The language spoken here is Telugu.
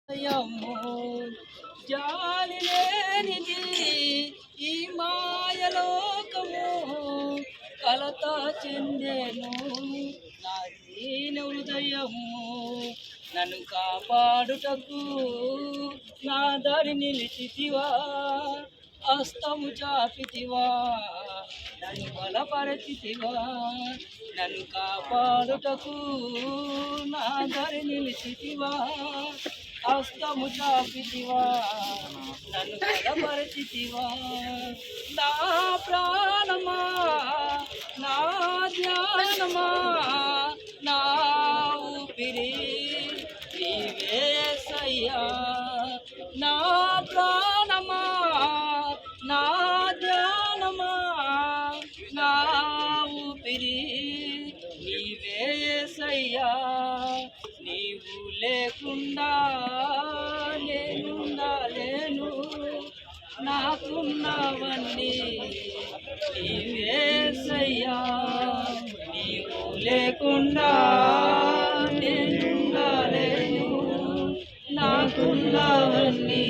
అయ్యమ్మో జాలి లేనిది ఈ మాయలోకము కలత చెందేను నా దీన హృదయము నన్ను కాపాడుటకు నా దారి నిలిచితివా హస్తము చాపితివా నన్ను బలపరచితివా నన్ను కాపాడుటకు నా దారి నిలిచితివా హస్తము చాపితివా నన్ను బలపరచితివా నా ప్రాణమా నా ధ్యానమా నా ఊపిరి నీవేసయ్యా నా ప్రాణమా నా ధ్యానమా నా ఊపిరి నీవేసయ్యా నీవు లేకుండా నేనుండలేను నాకున్నవన్నీ నీవేసయ్యా నీవు లేకుండా నేనుండలేను నాకున్నవన్నీ